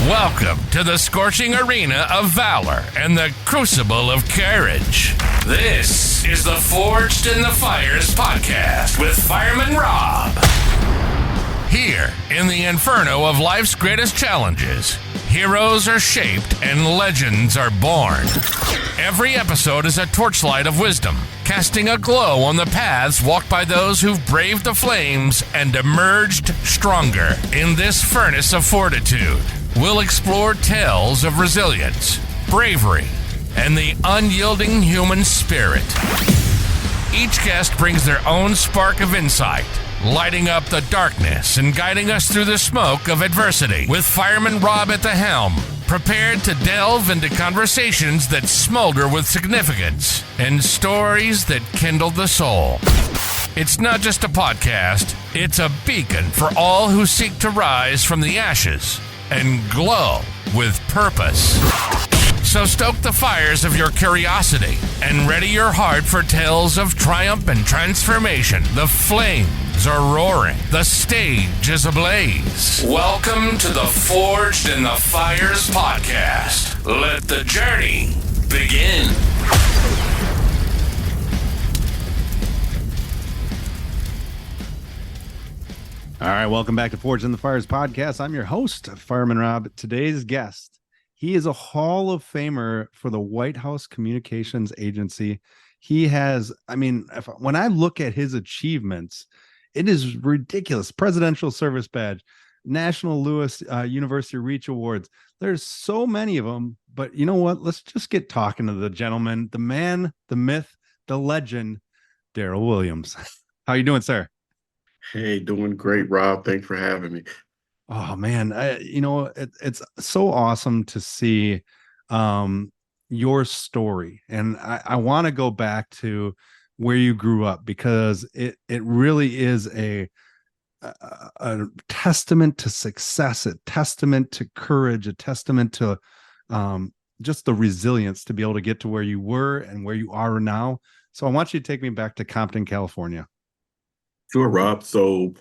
Welcome to the scorching arena of valor and the crucible of courage. This is the Forged in the Fires podcast with Fireman Rob. Here, in the inferno of life's greatest challenges, heroes are shaped and legends are born. Every episode is a torchlight of wisdom, casting a glow on the paths walked by those who've braved the flames and emerged stronger. In this furnace of fortitude, we'll explore tales of resilience, bravery, and the unyielding human spirit. Each guest brings their own spark of insight, lighting up the darkness and guiding us through the smoke of adversity. With Fireman Rob at the helm, prepared to delve into conversations that smolder with significance and stories that kindle the soul. It's not just a podcast, it's a beacon for all who seek to rise from the ashes and glow with purpose. So stoke the fires of your curiosity and ready your heart for tales of triumph and transformation. The flames are roaring. The stage is ablaze. Welcome to the Forged in the Fires podcast. Let the journey begin. All right, welcome back to Forged in the Fires podcast. I'm your host, Fireman Rob. Today's guest, he is a Hall of Famer for the White House Communications Agency. He has, when I look at his achievements, it is ridiculous. Presidential Service Badge, National Lewis University Reach Awards. There's so many of them, but you know what? Let's just get talking to the gentleman, the man, the myth, the legend, Darrell Williams. How you doing, sir? Hey, doing great, Rob. Thanks for having me. Oh man, it's so awesome to see your story, and I want to go back to where you grew up because it really is a testament to success, a testament to courage, a testament to just the resilience to be able to get to where you were and where you are now. So I want you to take me back to Compton, California. Sure, Rob. So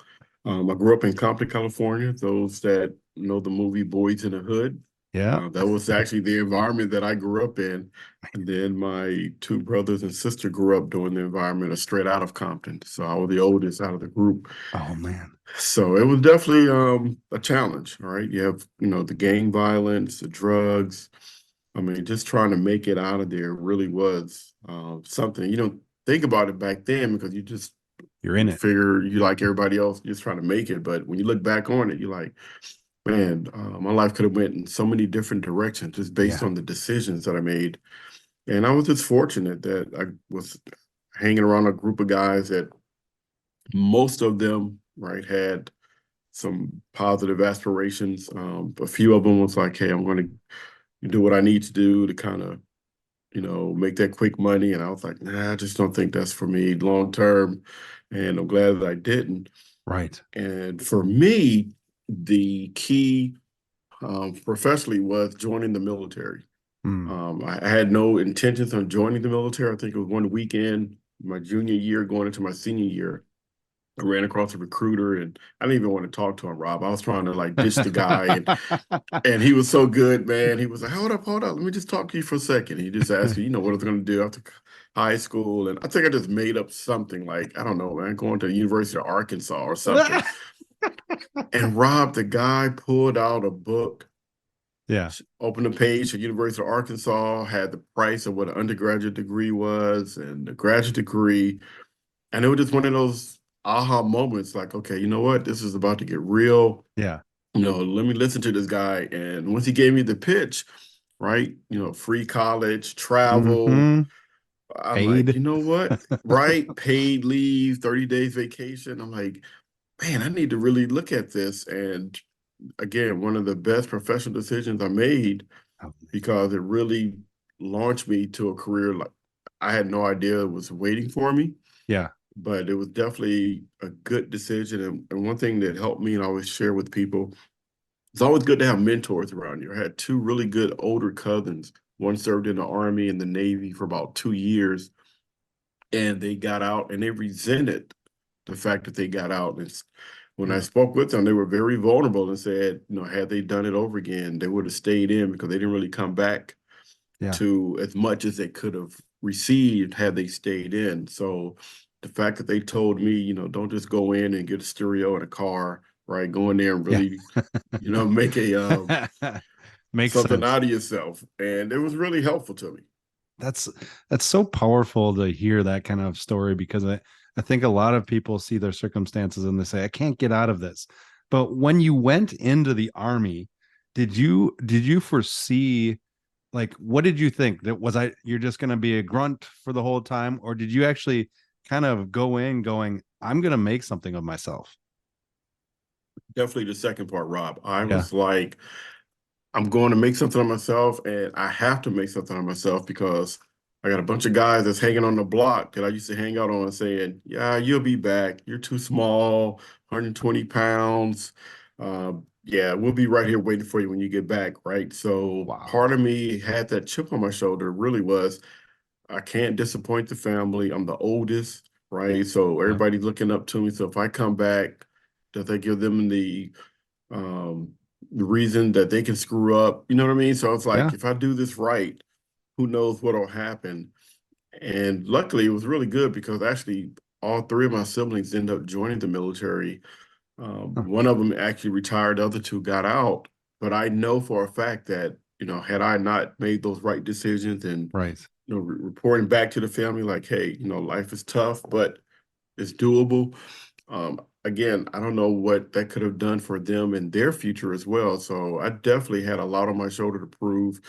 I grew up in Compton, California. Those that know the movie Boys in the Hood. Yeah. That was actually the environment that I grew up in. And then my two brothers and sister grew up doing the environment of straight out of Compton. So I was the oldest out of the group. Oh, man. So it was definitely a challenge, right? You have, the gang violence, the drugs. Just trying to make it out of there really was something. You don't think about it back then because you're in it. Figure you like everybody else, just trying to make it. But when you look back on it, you're like, man, my life could have went in so many different directions just based on the decisions that I made. And I was just fortunate that I was hanging around a group of guys that most of them, right, had some positive aspirations. A few of them was like, hey, I'm going to do what I need to do to kind of, make that quick money. And I was like, nah, I just don't think that's for me long term. And I'm glad that I didn't. Right. And for me, the key professionally was joining the military. I had no intentions on joining the military. I think it was one weekend, my junior year, going into my senior year. I ran across a recruiter, and I didn't even want to talk to him, Rob. I was trying to ditch the guy, and he was so good, man. He was like, hold up. Let me just talk to you for a second. He just asked me, what I was going to do after high school. And I think I just made up something like, I don't know, man, going to the University of Arkansas or something. And Rob, the guy pulled out a book. Yeah. Opened a page for University of Arkansas, had the price of what an undergraduate degree was and the graduate degree. And it was just one of those aha moments, like, okay, you know what? This is about to get real. Yeah. Let me listen to this guy. And once he gave me the pitch, right, free college, travel, I'm paid. like, you know what? Right? Paid leave, 30 days vacation. I'm like, man, I need to really look at this. And again, one of the best professional decisions I made because it really launched me to a career like I had no idea it was waiting for me. Yeah. But it was definitely a good decision. And one thing that helped me and I always share with people, it's always good to have mentors around you. I had two really good older cousins. One served in the Army and the Navy for about 2 years. And they got out and they resented the fact that they got out. And when I spoke with them, they were very vulnerable and said, had they done it over again, they would have stayed in because they didn't really come back to as much as they could have received had they stayed in. So the fact that they told me, don't just go in and get a stereo and a car, right? Go in there and really, make a Makes something sense. out of yourself. And it was really helpful to me. That's so powerful to hear that kind of story, because I think a lot of people see their circumstances and they say, I can't get out of this. But when you went into the Army, did you foresee, like, what did you think? That you're just going to be a grunt for the whole time? Or did you actually kind of go in going, I'm going to make something of myself? Definitely the second part, Rob. I was like, I'm going to make something of myself, and I have to make something of myself because I got a bunch of guys that's hanging on the block that I used to hang out on saying, yeah, you'll be back. You're too small, 120 pounds. Yeah, we'll be right here waiting for you when you get back, right? So part of me had that chip on my shoulder, really was, I can't disappoint the family. I'm the oldest, right? So everybody's looking up to me. So if I come back, does that give them the reason that they can screw up? You know what I mean? So it's like, if I do this right, who knows what'll happen? And luckily, it was really good because actually all three of my siblings ended up joining the military. One of them actually retired, the other two got out. But I know for a fact that, had I not made those right decisions and, reporting back to the family like, hey, life is tough, but it's doable. Again, I don't know what that could have done for them and their future as well. So I definitely had a lot on my shoulder to prove,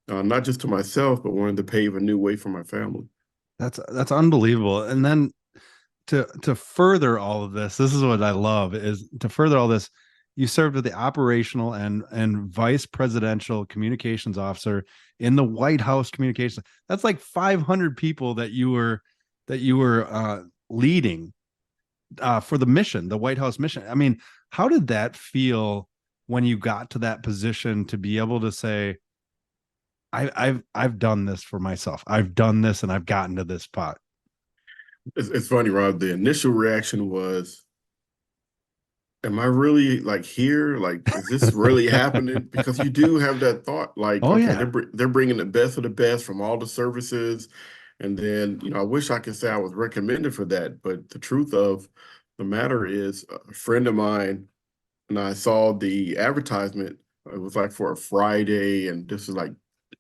not just to myself, but wanted to pave a new way for my family. That's unbelievable. And then to further all of this is what I love, is to further all this, you served as the operational and vice presidential communications officer in the White House communications. That's like 500 people that you were leading for the mission, the White House mission. I mean, how did that feel when you got to that position to be able to say, I've done this for myself. I've done this and I've gotten to this spot? It's funny, Rob. The initial reaction was, am I really like here? Like, is this really happening? Because you do have that thought, like, they're bringing the best of the best from all the services. And then, I wish I could say I was recommended for that. But the truth of the matter is, a friend of mine and I saw the advertisement. It was like for a Friday, and this is like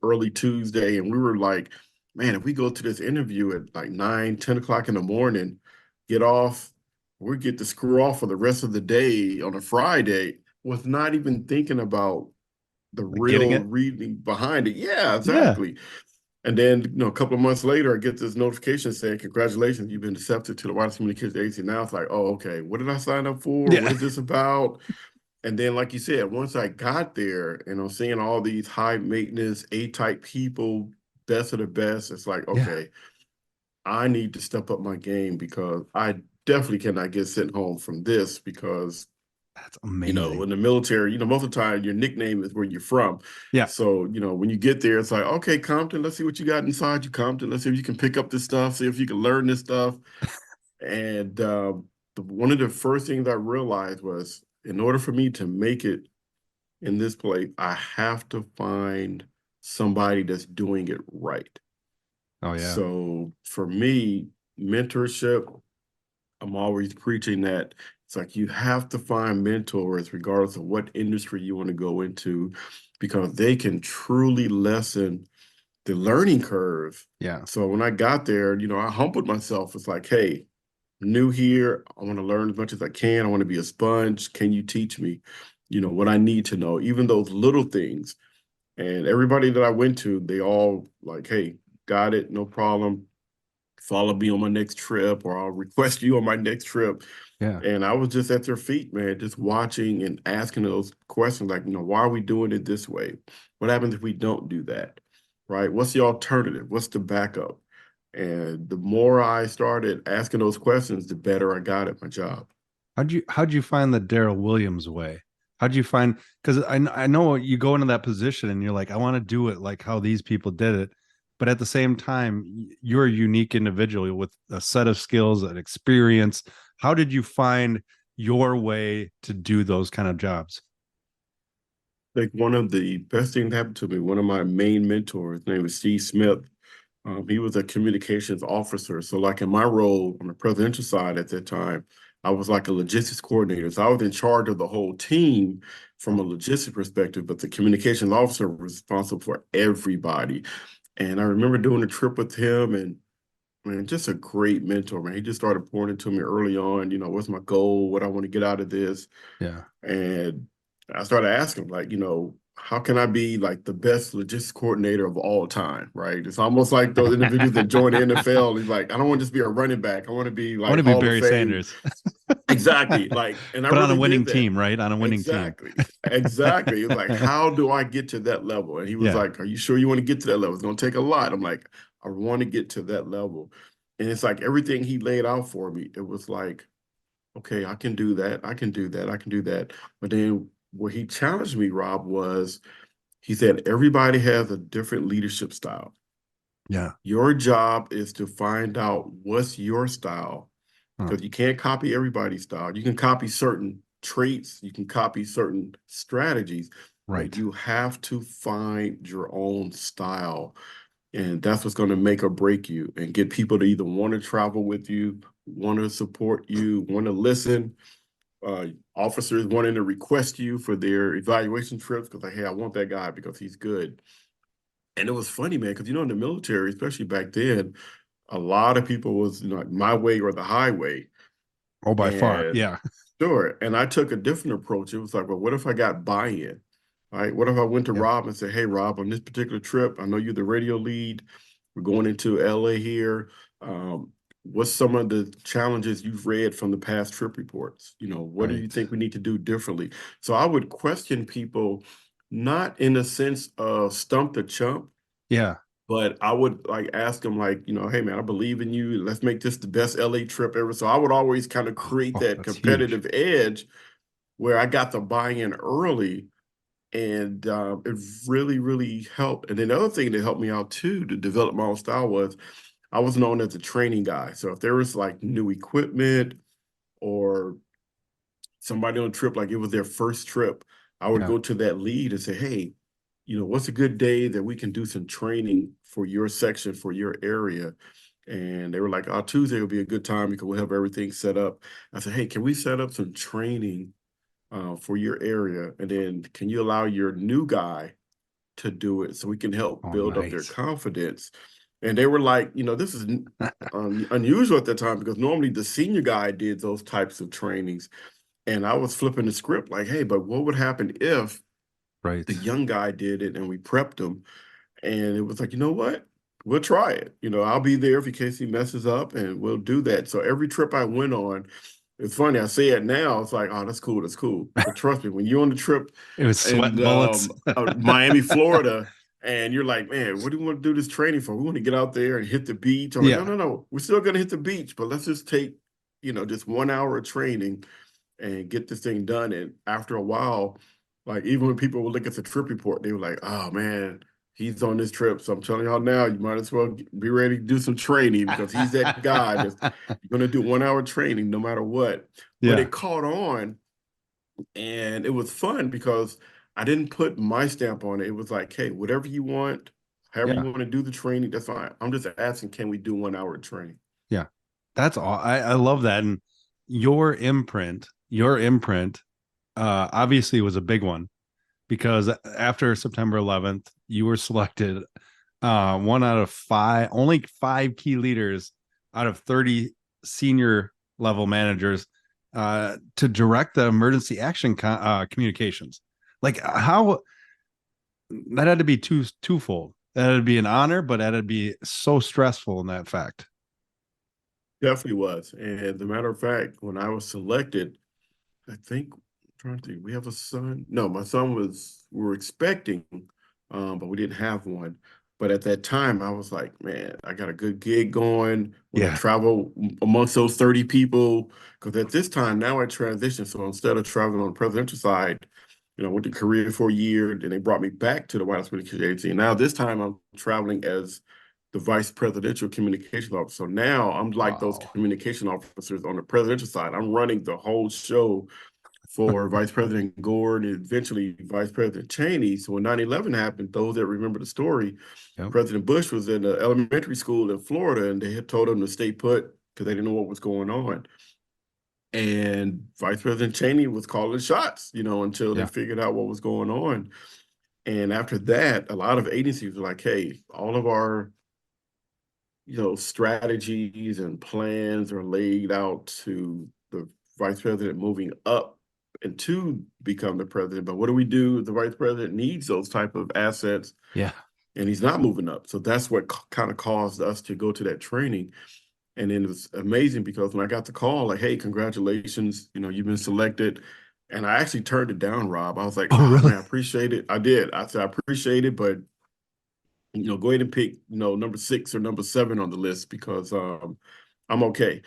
early Tuesday. And we were like, man, if we go to this interview at like 9, 10 o'clock in the morning, get off, we get to screw off for the rest of the day on a Friday, was not even thinking about the real reading behind it. Yeah, exactly. And then, a couple of months later, I get this notification saying, congratulations, you've been accepted to the White House Communications Agency. Now it's like, oh, okay, what did I sign up for? What is this about? And then, like you said, once I got there and I'm seeing all these high maintenance, A-type people, best of the best, it's like, okay, I need to step up my game because I definitely cannot get sent home from this, because that's amazing. In the military, most of the time your nickname is where you're from. Yeah. So, when you get there, it's like, okay, Compton, let's see what you got inside you, Compton. Let's see if you can pick up this stuff, see if you can learn this stuff. And one of the first things I realized was, in order for me to make it in this place, I have to find somebody that's doing it right. Oh, yeah. So for me, mentorship, I'm always preaching that it's like you have to find mentors regardless of what industry you want to go into, because they can truly lessen the learning curve. Yeah. So when I got there, I humbled myself. It's like, hey, new here. I want to learn as much as I can. I want to be a sponge. Can you teach me, what I need to know, even those little things? And everybody that I went to, they all like, hey, got it, no problem. Follow me on my next trip, or I'll request you on my next trip. Yeah. And I was just at their feet, man, just watching and asking those questions like, why are we doing it this way? What happens if we don't do that? Right? What's the alternative? What's the backup? And the more I started asking those questions, the better I got at my job. How'd you find the Darrell Williams way? How'd you find, because I know you go into that position and you're like, I want to do it like how these people did it. But at the same time, you're a unique individual with a set of skills and experience. How did you find your way to do those kind of jobs? Like one of the best things that happened to me, one of my main mentors, his name was Steve Smith. He was a communications officer. So like in my role on the presidential side at that time, I was like a logistics coordinator. So I was in charge of the whole team from a logistic perspective, but the communications officer was responsible for everybody. And I remember doing a trip with him, and man, just a great mentor, man. He just started pouring into me early on, what's my goal, what I want to get out of this. Yeah. And I started asking him, like, how can I be like the best logistics coordinator of all time, right? It's almost like those individuals that join the NFL. He's like, I don't want to just be a running back. I want to be I want like to be Hall of Barry Fame. Sanders. Exactly. Like, and I But on a really winning did that. team, right? On a winning team. Exactly. Exactly. He was like, how do I get to that level? And he was Yeah. like, are you sure you want to get to that level? It's going to take a lot. I'm like, I want to get to that level. And it's like everything he laid out for me, it was like, okay, I can do that. I can do that. I can do that. But then what he challenged me, Rob, was he said, everybody has a different leadership style. Yeah. Your job is to find out what's your style, because you can't copy everybody's style. You can copy certain traits, you can copy certain strategies, Right. but you have to find your own style. And that's what's going to make or break you and get people to either want to travel with you, want to support you, want to listen. Officers wanting to request you for their evaluation trips because, like, hey, I want that guy because he's good. And it was funny, man, because, in the military, especially back then, a lot of people was, like my way or the highway. Oh, by far. And Yeah. sure. And I took a different approach. It was like, well, what if I got buy-in? Right? What if I went to Rob and said, hey, Rob, on this particular trip, I know you're the radio lead. We're going into LA here. What's some of the challenges you've read from the past trip reports? What do you think we need to do differently? So I would question people, not in the sense of stump the chump. Yeah. But I would like ask them, like, hey, man, I believe in you. Let's make this the best LA trip ever. So I would always kind of create that competitive edge where I got the buy-in early. And it really, really helped. And then the other thing that helped me out too to develop my own style was I was known as a training guy. So if there was like new equipment or somebody on a trip, like it was their first trip, I would go to that lead and say, hey, what's a good day that we can do some training for your section, for your area? And they were like, oh, Tuesday will be a good time because we'll have everything set up. I said, hey, can we set up some training for your area? And then can you allow your new guy to do it so we can help build up their confidence? And they were like, this is unusual at the time because normally the senior guy did those types of trainings. And I was flipping the script like, hey, but what would happen if the young guy did it and we prepped him? And it was like, you know what? We'll try it. I'll be there in case he messes up and we'll do that. So every trip I went on, it's funny, I say it now, it's like, oh, that's cool, that's cool. But trust me, when you're on the trip It was sweating bullets. Miami, Florida, and you're like, man, what do we want to do this training for? We want to get out there and hit the beach. I'm like, no, we're still going to hit the beach, but let's just take, just 1 hour of training and get this thing done. And after a while, like even when people would look at the trip report, they were like, oh man, he's on this trip. So I'm telling y'all now, you might as well be ready to do some training because he's that guy that's going to do 1 hour training no matter what. But it caught on and it was fun because I didn't put my stamp on it. It was like, hey, whatever you want, however you want to do the training, that's fine. I'm just asking, can we do 1 hour of training? Yeah. That's all. I love that. And your imprint obviously was a big one because after September 11th, you were selected one out of only 5 key leaders out of 30 senior level managers to direct the emergency action communications. Like how that had to be twofold. That had to be an honor, but that had to be so stressful in that fact. Definitely was. And as a matter of fact, when I was selected, I think, I'm trying to think, we have a son. No, my son we were expecting, but we didn't have one. But at that time, I was like, man, I got a good gig going. When I travel amongst those 30 people, because at this time, now I transitioned. So instead of traveling on the presidential side, I went to Korea for a year, then they brought me back to the White House Communications Agency. And now this time I'm traveling as the vice presidential communication officer. So now I'm like those Wow. communication officers on the presidential side. I'm running the whole show for Vice President Gore and eventually Vice President Cheney. So when 9/11 happened, those that remember the story, Yep. President Bush was in an elementary school in Florida, and they had told him to stay put because they didn't know what was going on. And Vice President Cheney was calling shots, until they Yeah. figured out what was going on. And after that, a lot of agencies were like, hey, all of our, strategies and plans are laid out to the vice president moving up and to become the president. But what do we do? The vice president needs those type of assets, Yeah. and he's not moving up. So that's what kind of caused us to go to that training. And then it was amazing because when I got the call, like, hey, congratulations, you've been selected. And I actually turned it down, Rob. I was like, Oh, oh, really? man, I appreciate it. I did. I said, I appreciate it, but, go ahead and pick, number 6 or number 7 on the list because I'm okay.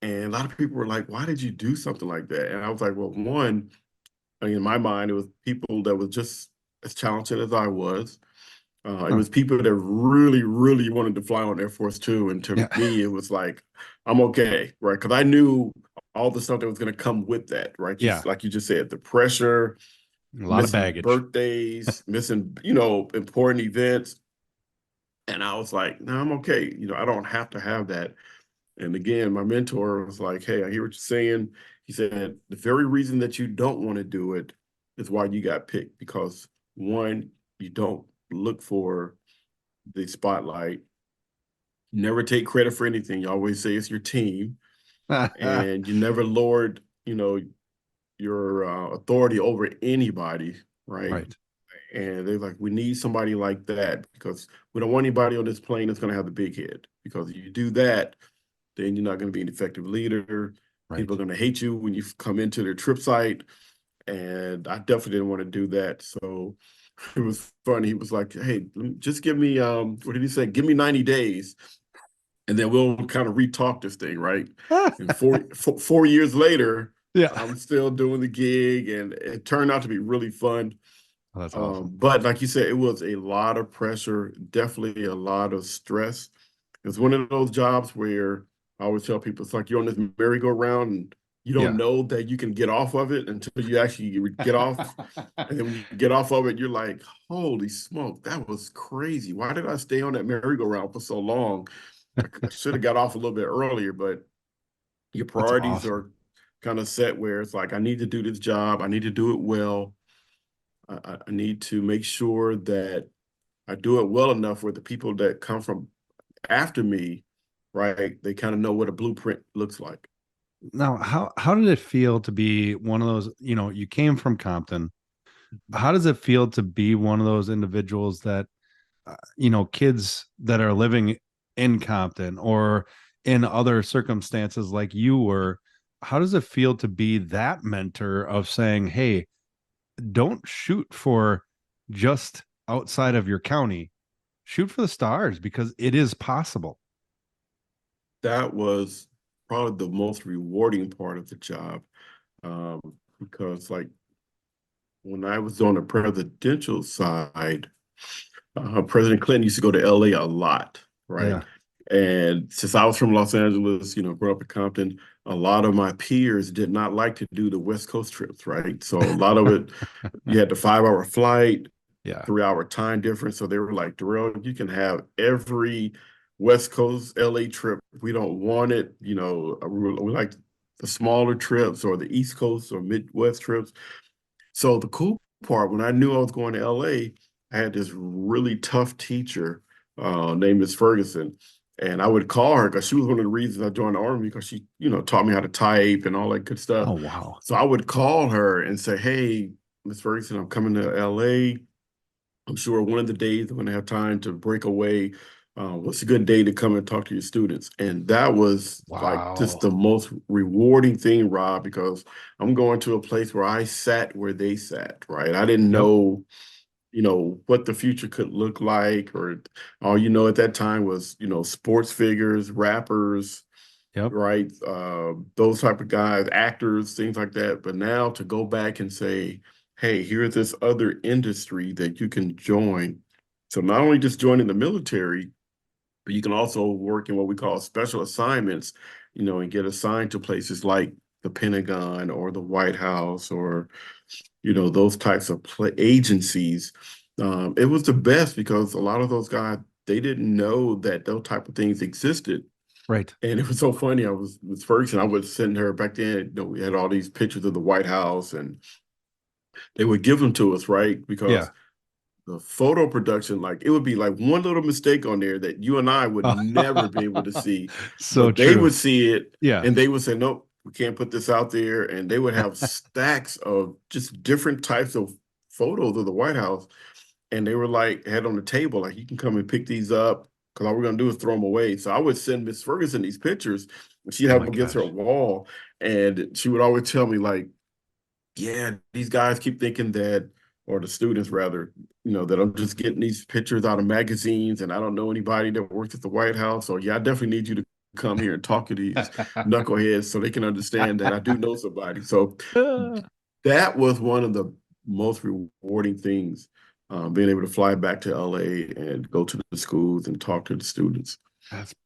And a lot of people were like, why did you do something like that? And I was like, well, one, in my mind, it was people that was just as talented as I was. It was people that really, really wanted to fly on Air Force Two. And to Yeah. me, it was like, I'm okay, right? Because I knew all the stuff that was going to come with that, right? Yeah. Like you just said, the pressure, A lot of missing baggage. birthdays, missing, important events. And I was like, no, I'm okay. I don't have to have that. And again, my mentor was like, hey, I hear what you're saying. He said, the very reason that you don't want to do it is why you got picked. Because one, you don't look for the spotlight. You never take credit for anything. You always say it's your team. And you never lowered, your authority over anybody, right? Right. And they're like, we need somebody like that because we don't want anybody on this plane that's going to have the big head. Because if you do that, then you're not going to be an effective leader. Right. People are going to hate you when you come into their trip site. And I definitely didn't want to do that. So it was funny. He was like, hey, just give me, what did he say? Give me 90 days. And then we'll kind of re-talk this thing, right? And 4 years later, Yeah. I'm still doing the gig, and it turned out to be really fun. Oh, that's awesome. But like you said, it was a lot of pressure, definitely a lot of stress. It's one of those jobs where I always tell people, it's like you're on this merry-go-round and you don't know that you can get off of it until you actually get off. And then when you get off of it, you're like, holy smoke, that was crazy. Why did I stay on that merry-go-round for so long? I should have got off a little bit earlier, but your priorities awesome. are kind of set where it's like, I need to do this job. I need to do it well. I need to make sure that I do it well enough where the people that come from after me, right, they kind of know what a blueprint looks like. Now, how did it feel to be one of those, you came from Compton. How does it feel to be one of those individuals that, kids that are living in Compton or in other circumstances like you were, how does it feel to be that mentor of saying, hey, don't shoot for just outside of your county, shoot for the stars because it is possible? That was probably the most rewarding part of the job, because like when I was on the presidential side, President Clinton used to go to LA a lot, right? Yeah. And since I was from Los Angeles, grew up in Compton, a lot of my peers did not like to do the West Coast trips, right? So a lot of it, you had the 5-hour flight, Yeah. 3-hour time difference. So they were like, Darrell, you can have every West Coast LA trip. We don't want it. We like the smaller trips or the East Coast or Midwest trips. So the cool part, when I knew I was going to LA, I had this really tough teacher named Miss Ferguson. And I would call her because she was one of the reasons I joined the Army, because she, taught me how to type and all that good stuff. Oh, wow. So I would call her and say, hey, Miss Ferguson, I'm coming to LA. I'm sure one of the days I'm going to have time to break away. What's a good day to come and talk to your students? And that was like just the most rewarding thing, Rob, because I'm going to a place where I sat where they sat, right? I didn't know, what the future could look like, or all at that time was, sports figures, rappers, Yep. right? Those type of guys, actors, things like that. But now to go back and say, hey, here's this other industry that you can join. So not only just joining the military, but you can also work in what we call special assignments, and get assigned to places like the Pentagon or the White House or, those types of agencies. It was the best because a lot of those guys, they didn't know that those type of things existed. Right. And it was so funny. I was with Ferguson. I was sitting her back then. We had all these pictures of the White House, and they would give them to us, right? Yeah. Because the photo production, like it would be like one little mistake on there that you and I would never be able to see, So but they true. would see it, Yeah. and they would say, "Nope, we can't put this out there." And they would have stacks of just different types of photos of the White House, and they were like had on the table, like you can come and pick these up because all we're gonna do is throw them away. So I would send Miss Ferguson these pictures, and she'd Oh have my them against her gosh. wall, and she would always tell me like, yeah, these guys keep thinking that, or the students rather, that I'm just getting these pictures out of magazines and I don't know anybody that works at the White House. So yeah, I definitely need you to come here and talk to these knuckleheads so they can understand that I do know somebody. So that was one of the most rewarding things, being able to fly back to LA and go to the schools and talk to the students.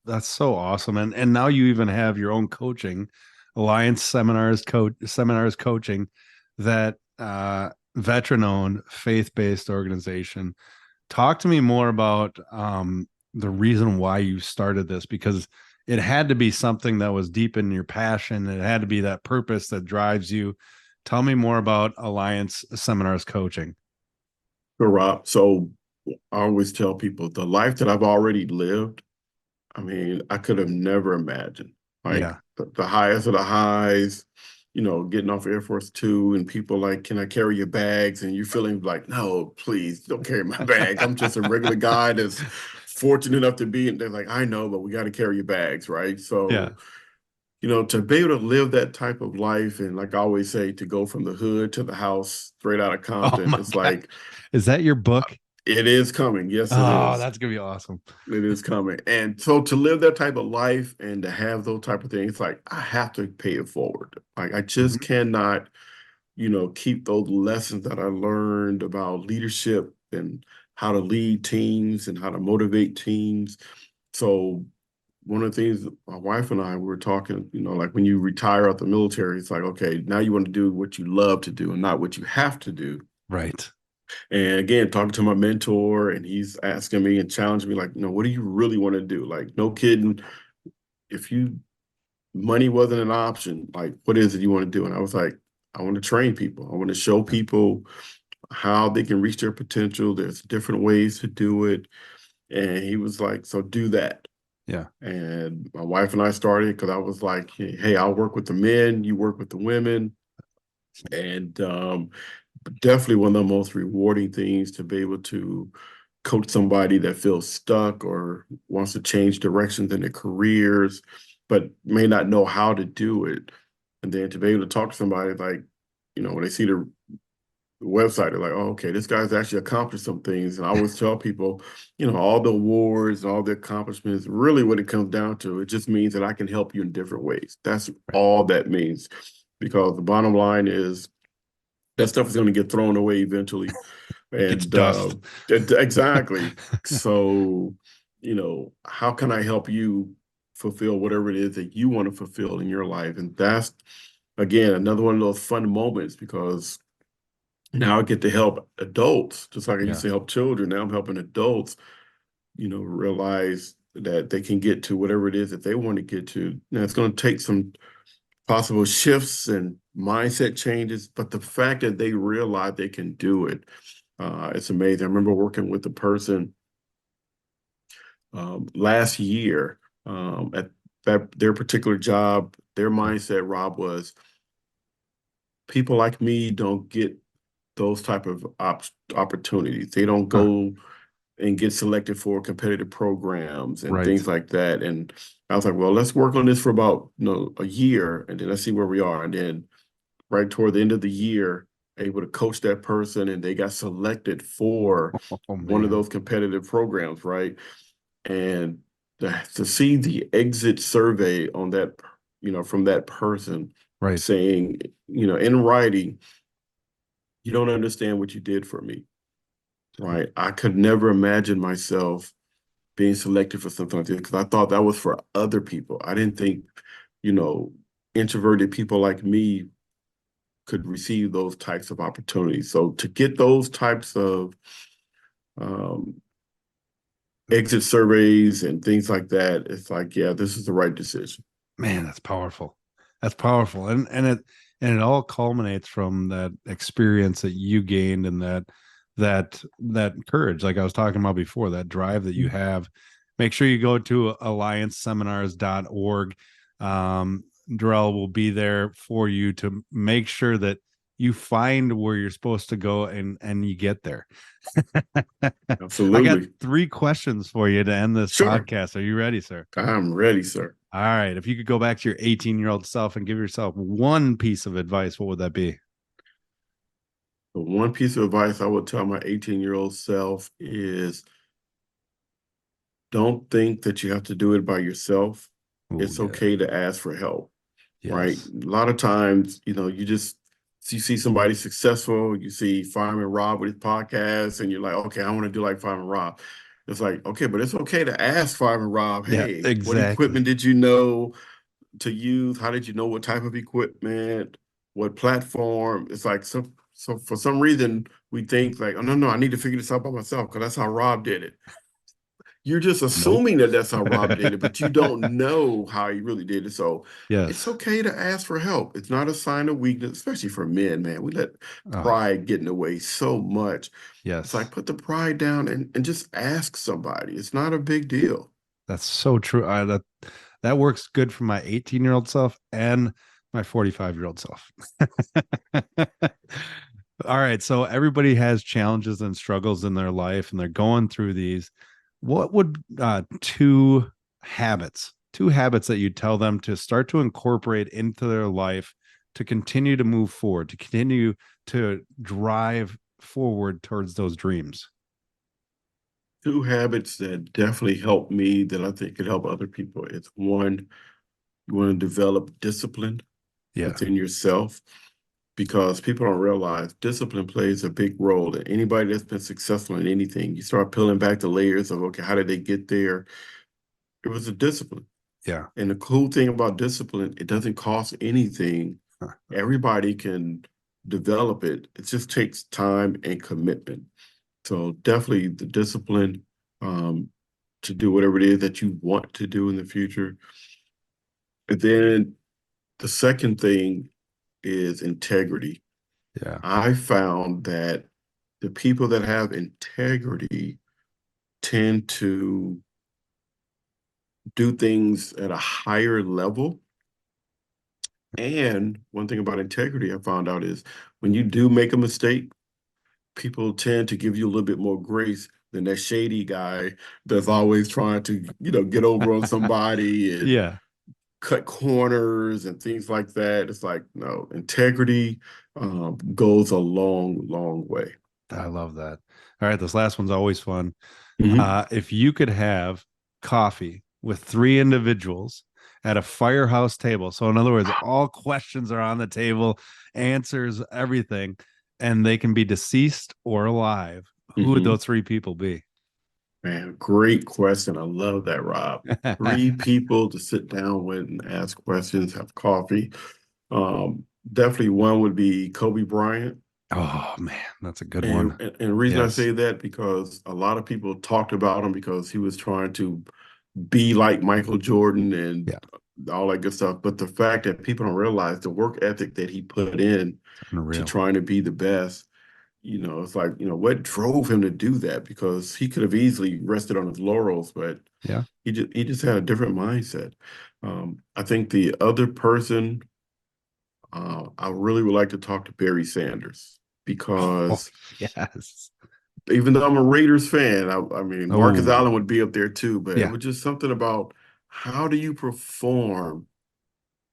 That's so awesome. And now you even have your own coaching, Alliance Seminars Coaching, that veteran owned faith-based organization. Talk to me more about the reason why you started this, because it had to be something that was deep in your passion. It had to be that purpose that drives you. Tell me more about Alliance Seminars Coaching. Sure, Rob. So I always tell people the life that I've already lived, I mean, I could have never imagined, like Yeah. the highest of the highs, getting off Air Force Two and people like, can I carry your bags? And you're feeling like, no, please don't carry my bags. I'm just a regular guy that's fortunate enough to be, and they're like, I know, but we got to carry your bags, right? Yeah. So, to be able to live that type of life, and like I always say, to go from the hood to the house straight out of Oh Compton, my it's God. like, Is that your book? it is coming. Yes, it Oh, is. that's gonna be awesome. It is coming. And so to live that type of life and to have those type of things, like I have to pay it forward. Like I just Mhm. cannot, keep those lessons that I learned about leadership and how to lead teams and how to motivate teams. So one of the things my wife and I were talking, like when you retire out the military, it's like, okay, now you want to do what you love to do and not what you have to do. Right. And again, talking to my mentor, and he's asking me and challenging me, like, what do you really want to do? Like, no kidding. If money wasn't an option, like, what is it you want to do? And I was like, I want to train people. I want to show people how they can reach their potential. There's different ways to do it. And he was like, so do that. Yeah. And my wife and I started because I was like, hey, I'll work with the men, you work with the women. And definitely one of the most rewarding things to be able to coach somebody that feels stuck or wants to change directions in their careers, but may not know how to do it. And then to be able to talk to somebody like, when they see the website, they're like, oh, okay, this guy's actually accomplished some things. And I always tell people, all the awards, all the accomplishments, really what it comes down to, it just means that I can help you in different ways. That's Right. all that means. Because the bottom line is that stuff is going to get thrown away eventually. It's And dust. exactly. So, how can I help you fulfill whatever it is that you want to fulfill in your life? And that's, again, another one of those fun moments because now I get to help adults, just like I used Yeah. to help children. Now I'm helping adults, realize that they can get to whatever it is that they want to get to. Now it's going to take some possible shifts and mindset changes, but the fact that they realize they can do it, it's amazing. I remember working with a person last year at their particular job. Their mindset, Rob, was people like me don't get those type of opportunities. They don't Huh. go and get selected for competitive programs and Right. things like that. And I was like, well, let's work on this for about a year, and then let's see where we are. And then right toward the end of the year, able to coach that person, and they got selected for Oh one of man. those competitive programs, right? And to see the exit survey on that, from that person Right. saying, in writing, you don't understand what you did for me, right? I could never imagine myself being selected for something like this because I thought that was for other people. I didn't think, you know, introverted people like me could receive those types of opportunities. So to get those types of um, exit surveys and things like that, it's like, yeah, this is the right decision. Man, that's powerful. That's powerful. And it all culminates from that experience that you gained and that courage, like I was talking about before, that drive that you have. Make sure you go to allianceseminars.org. Darrell will be there for you to make sure that you find where you're supposed to go and you get there. I got Absolutely. 3 questions for you to end this Sure. podcast. Are you ready, sir? I'm ready, sir. All right. If you could go back to your 18-year-old self and give yourself one piece of advice, what would that be? The one piece of advice I would tell my 18-year-old self is don't think that you have to do it by yourself. Ooh, It's yeah. okay to ask for help, right? Yes. A lot of times, you know, you see somebody successful, you see Fireman Rob with his podcast, and you're like, okay, I want to do like Fireman Rob. It's like, okay, but it's okay to ask Fireman Rob, Yeah, hey, what exactly. equipment did you know to use? How did you know what type of equipment? What platform? It's like so for some reason we think like, oh no, I need to figure this out by myself because that's how Rob did it. You're just Nope. assuming that that's how Rob did it, but you don't know how he really did it. So it's Yes. okay to ask for help. It's not a sign of weakness, especially for men, man. We let Oh, pride get in the way so much. It's like yes. put the pride down and just ask somebody. It's not a big deal. That's so true. That works good for my 18-year-old self and my 45-year-old self. All right. So everybody has challenges and struggles in their life and they're going through these. What would two habits that you tell them to start to incorporate into their life to continue to move forward, to continue to drive forward towards those dreams? Two habits that definitely help me that I think could help other people is one, you want to develop discipline Yeah. within yourself because people don't realize discipline plays a big role in anybody that's been successful in anything. You start peeling back the layers of, okay, how did they get there? It was a discipline. Yeah. And the cool thing about discipline, it doesn't cost anything. Everybody can develop it. It just takes time and commitment. So definitely the discipline to do whatever it is that you want to do in the future. And then the second thing is integrity. Yeah. I found that the people that have integrity tend to do things at a higher level. And one thing about integrity I found out is when you do make a mistake, people tend to give you a little bit more grace than that shady guy that's always trying to, get over on somebody and Yeah. cut corners and things like that. It's like, no, integrity goes a long, long way. I love that. All right. This last one's always fun. Mhm. If you could have coffee with 3 individuals at a firehouse table, so in other words, all questions are on the table, answers, everything, and they can be deceased or alive, who would Mhm. those 3 people be? Man, great question. I love that, Rob. 3 people to sit down with and ask questions, have coffee. Definitely one would be Kobe Bryant. Oh man, that's a good And, one. and and the reason I Yes. say that because a lot of people talked about him because he was trying to be like Michael Jordan and Yeah. all that good stuff. But the fact that people don't realize the work ethic that he put in to Unreal. trying to be the best, it's like, what drove him to do that? Because he could have easily rested on his laurels, but Yeah. he just had a different mindset. I think the other person, I really would like to talk to Barry Sanders Oh, because yes. even though I'm a Raiders fan, I mean, Marcus Oh, Allen would be up there too, but it yeah. was just something about how do you perform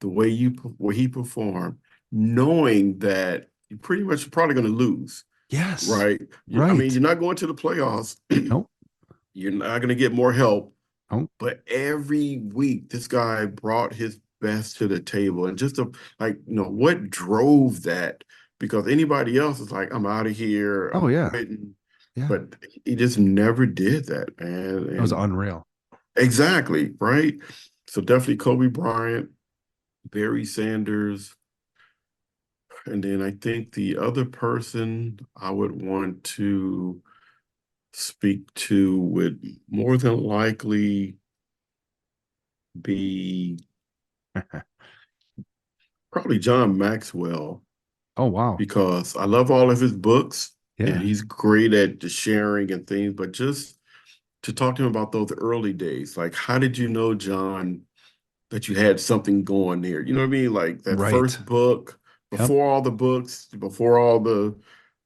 the way he performed, knowing that you pretty much probably going to lose, Yes. right? I mean, Right. you're not going to the playoffs. Nope. You're not going to get more help, Nope. but every week this guy brought his best to the table, and just like what drove that? Because anybody else is like, I'm out of here, Oh I'm yeah. quitting. Yeah. but he just never did that, man. It was And unreal. exactly, right? So definitely Kobe Bryant, Barry Sanders, and then I think the other person I would want to speak to would more than likely be probably John Maxwell, Oh, wow. because I love all of his books and Yeah. he's great at the sharing and things, but just to talk to him about those early days, like how did you know, John, that you had something going there? You know what I mean? Like that Right. first book, Yep. before all the books, before all the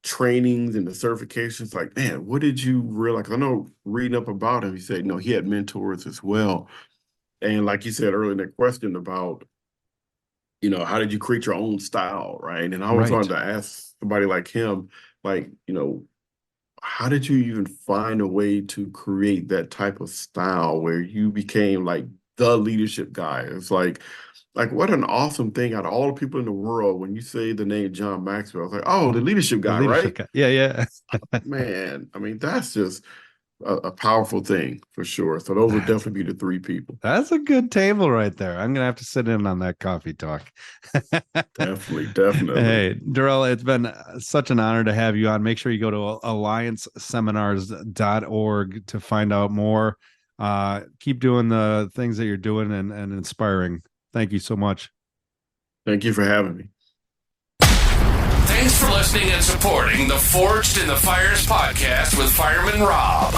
trainings and the certifications, like, man, what did you realize? 'Cause I know reading up about him, he said, no, he had mentors as well. And like you said earlier in that question about, how did you create your own style, right? And I always Right. wanted to ask somebody like him, like, how did you even find a way to create that type of style where you became like the leadership guy? It's like what an awesome thing out of all the people in the world, when you say the name John Maxwell, it's like, oh, the leadership The guy, leadership right? guy. Yeah. Yeah. Man, I mean, that's just a powerful thing for sure. So those would definitely be the three people. That's a good table right there. I'm going to have to sit in on that coffee talk. Definitely, definitely. Hey, Darrell, it's been such an honor to have you on. Make sure you go to allianceseminars.org to find out more. Keep doing the things that you're doing and inspiring. Thank you so much. Thank you for having me. Thanks for listening and supporting the Forged in the Fires podcast with Fireman Rob.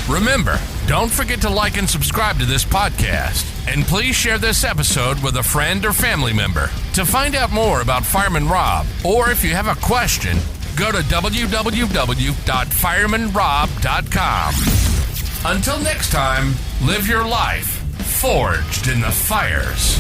Remember, don't forget to like and subscribe to this podcast. And please share this episode with a friend or family member. To find out more about Fireman Rob, or if you have a question, go to www.firemanrob.com. Until next time, live your life forged in the fires.